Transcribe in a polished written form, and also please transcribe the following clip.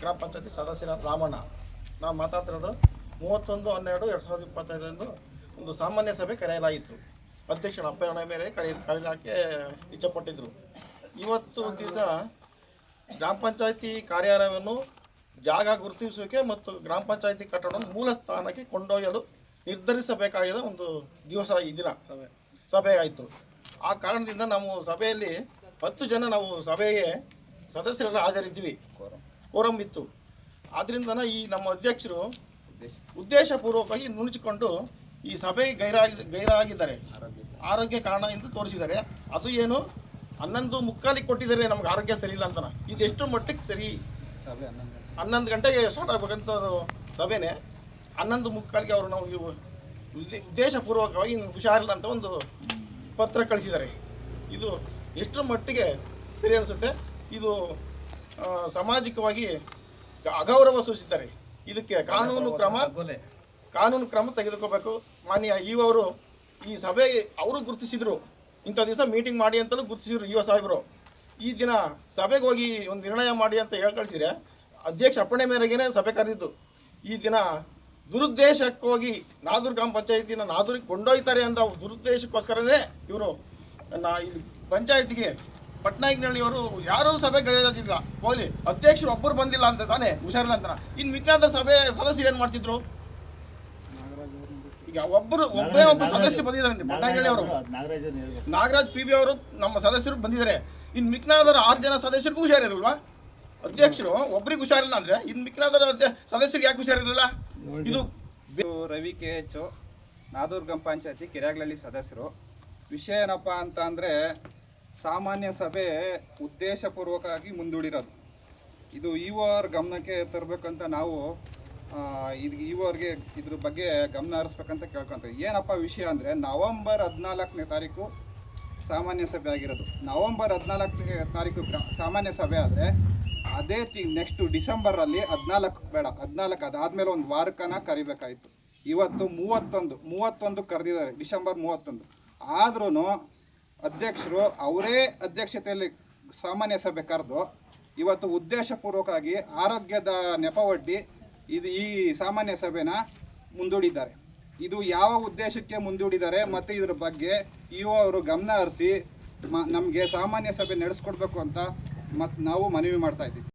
ಗ್ರಾಮ ಪಂಚಾಯತಿ ಸದಸ್ಯರಾದ ರಾಮಣ್ಣ. ನಾವು ಮಾತಾಡ್ತಿರೋದು 31/12/2025 ಒಂದು ಸಾಮಾನ್ಯ ಸಭೆ ಕರೆಯಲಾಯಿತು. ಅಧ್ಯಕ್ಷರ ಅಪ್ಪಣೆ ಮೇಲೆ ಕರೆಯಲಿಕ್ಕೆ ಇಚ್ಛಪಟ್ಟಿದ್ದರು. ಇವತ್ತು ದಿವಸ ಗ್ರಾಮ ಪಂಚಾಯತಿ ಕಾರ್ಯಾಲಯವನ್ನು ಜಾಗ ಗುರುತಿಸುವಿಕೆ ಮತ್ತು ಗ್ರಾಮ ಪಂಚಾಯತಿ ಕಟ್ಟಡವನ್ನು ಮೂಲ ಸ್ಥಾನಕ್ಕೆ ಕೊಂಡೊಯ್ಯಲು ನಿರ್ಧರಿಸಬೇಕಾದ ಒಂದು ದಿವಸ ಈ ದಿನ ಸಭೆ ಆಯಿತು. ಆ ಕಾರಣದಿಂದ ನಾವು ಸಭೆಯಲ್ಲಿ 10 ಜನ ನಾವು ಸಭೆಗೆ ಸದಸ್ಯರೆಲ್ಲ ಹಾಜರಿದ್ವಿ, ಕೋರಂ ಇತ್ತು. ಆದ್ದರಿಂದ ಈ ನಮ್ಮ ಅಧ್ಯಕ್ಷರು ಉದ್ದೇಶಪೂರ್ವಕವಾಗಿ ನುಣುಚಿಕೊಂಡು ಈ ಸಭೆಗೆ ಗೈರಾಗಿದ್ದಾರೆ. ಆರೋಗ್ಯ ಕಾರಣ ಎಂದು ತೋರಿಸಿದ್ದಾರೆ. ಅದು ಏನು 11:45 ಕೊಟ್ಟಿದ್ದಾರೆ, ನಮ್ಗೆ ಆರೋಗ್ಯ ಸರಿ ಇಲ್ಲ ಅಂತಾನೆ. ಇದು ಎಷ್ಟು ಮಟ್ಟಿಗೆ ಸರಿ? 11 ಗಂಟೆಗೆ ಸ್ಟಾರ್ಟ್ ಆಗಬೇಕಂತ ಸಭೆನೇ 11:45ಗೆ ಅವರು ನಾವು ಉದ್ದೇಶಪೂರ್ವಕವಾಗಿ ಹುಷಾರಿಲ್ಲ ಅಂತ ಒಂದು ಪತ್ರ ಕಳಿಸಿದ್ದಾರೆ. ಇದು ಎಷ್ಟು ಮಟ್ಟಿಗೆ ಸರಿ ಅನಿಸುತ್ತೆ? ಇದು ಸಾಮಾಜಿಕವಾಗಿ ಅಗೌರವ ಸೂಚಿಸಿದ್ದಾರೆ. ಇದಕ್ಕೆ ಕಾನೂನು ಕ್ರಮ ತೆಗೆದುಕೋಬೇಕು. ಮಾನ್ಯ ಇವರು ಈ ಸಭೆ ಅವರು ಗುರುತಿಸಿದ್ರು, ಇಂಥ ದಿವಸ ಮೀಟಿಂಗ್ ಮಾಡಿ ಅಂತಲೂ ಗುರುತಿಸಿದ್ರು ಇವ ಸಾಹೇಬರು. ಈ ದಿನ ಸಭೆಗೆ ಹೋಗಿ ಒಂದು ನಿರ್ಣಯ ಮಾಡಿ ಅಂತ ಹೇಳಿ ಕಳಿಸಿದ್ರೆ ಅಧ್ಯಕ್ಷ ಅಪ್ಪಣೆ ಮೇರೆಗೇನೆ ಸಭೆ ಕರೆದಿದ್ದು. ಈ ದಿನ ದುರುದ್ದೇಶಕ್ಕೋಗಿ ನಾದೂರು ಗ್ರಾಮ ಪಂಚಾಯತಿನ ನಾದೂರಿಗೆ ಕೊಂಡೊಯ್ತಾರೆ ಅಂತ ದುರುದ್ದೇಶಕ್ಕೋಸ್ಕರನೇ ಇವರು ಇಲ್ಲಿ ಪಂಚಾಯತಿಗೆ ಪಟ್ನಾಯಕನಹಳ್ಳಿಯವರು ಯಾರೂ ಸಭೆ ಗೈರಾಗಿಲ್ಲ. ಹೋಗ್ಲಿ, ಅಧ್ಯಕ್ಷರು ಒಬ್ಬರು ಬಂದಿಲ್ಲ ಅಂತ ತಾನೇ, ಹುಷಾರಿಲ್ಲ ಅಂತ. ಇನ್ನು ಮಿಕ್ಕಾದ ಸಭೆ ಸದಸ್ಯರು ಏನು ಮಾಡ್ತಿದ್ರು? ಈಗ ಒಬ್ಬರೇ ಒಬ್ಬ ಸದಸ್ಯರು ಬಂದಿದ್ದಾರೆ. ಪಟ್ನಾಯಕನಹಳ್ಳಿ ಅವರು, ನಾಗರಾಜ್ PB ಅವರು ನಮ್ಮ ಸದಸ್ಯರು ಬಂದಿದ್ದಾರೆ. ಇನ್ನು ಮಿಕ್ನಾದರ 6 ಜನ ಸದಸ್ಯರಿಗೂ ಹುಷಾರಿರಲ್ವಾ? ಅಧ್ಯಕ್ಷರು ಒಬ್ಬರಿಗೆ ಹುಷಾರಿಲ್ಲ ಅಂದ್ರೆ ಇನ್ನು ಮಿಕ್ನಾದರ ಸದಸ್ಯರಿಗೆ ಯಾಕೆ ಹುಷಾರಿರಲಿಲ್ಲ? ಇದು ರವಿ KH, ನಾದೂರು ಗ್ರಾಮ ಪಂಚಾಯತಿ ಕೆರೆಯಾಗ್ಲಹಳ್ಳಿ ಸದಸ್ಯರು. ವಿಷಯ ಏನಪ್ಪ ಅಂತ ಅಂದರೆ, ಸಾಮಾನ್ಯ ಸಭೆ ಉದ್ದೇಶಪೂರ್ವಕವಾಗಿ ಮುಂದೂಡಿರೋದು. ಇದು ಇಒರ್ ಗಮನಕ್ಕೆ ತರಬೇಕಂತ ನಾವು ಇವ್ರಿಗೆ ಇದ್ರ ಬಗ್ಗೆ ಗಮನ ಹರಿಸ್ಬೇಕಂತ ಕೇಳ್ಕೊತೀವಿ. ಏನಪ್ಪ ವಿಷಯ ಅಂದರೆ, ನವೆಂಬರ್ 14ನೇ ತಾರೀಕು ಸಾಮಾನ್ಯ ಸಭೆ ಆಗಿರೋದು. ನವೆಂಬರ್ 14ನೇ ತಾರೀಕು ಸಾಮಾನ್ಯ ಸಭೆ ಆದರೆ ಅದೇ ನೆಕ್ಸ್ಟು ಡಿಸೆಂಬರಲ್ಲಿ 14 ಅದಾದಮೇಲೆ ಒಂದು ವಾರಕ್ಕನ ಕರಿಬೇಕಾಯಿತು. ಇವತ್ತು 31 ಕರೆದಿದ್ದಾರೆ, ಡಿಸೆಂಬರ್ 31. ಆದ್ರೂ ಅಧ್ಯಕ್ಷರು ಅವರೇ ಅಧ್ಯಕ್ಷತೆಯಲ್ಲಿ ಸಾಮಾನ್ಯ ಸಭೆ ಕರೆದು ಇವತ್ತು ಉದ್ದೇಶಪೂರ್ವಕವಾಗಿ ಆರೋಗ್ಯದ ನೆಪವೊಡ್ಡಿ ಈ ಸಾಮಾನ್ಯ ಸಭೆನ ಮುಂದೂಡಿದ್ದಾರೆ. ಇದು ಯಾವ ಉದ್ದೇಶಕ್ಕೆ ಮುಂದೂಡಿದ್ದಾರೆ ಮತ್ತು ಇದ್ರ ಬಗ್ಗೆ ಅವರು ಗಮನ ಹರಿಸಿ ನಮಗೆ ಸಾಮಾನ್ಯ ಸಭೆ ನಡೆಸ್ಕೊಡ್ಬೇಕು ಅಂತ ನಾವು ಮನವಿ ಮಾಡ್ತಾ ಇದ್ದೀವಿ.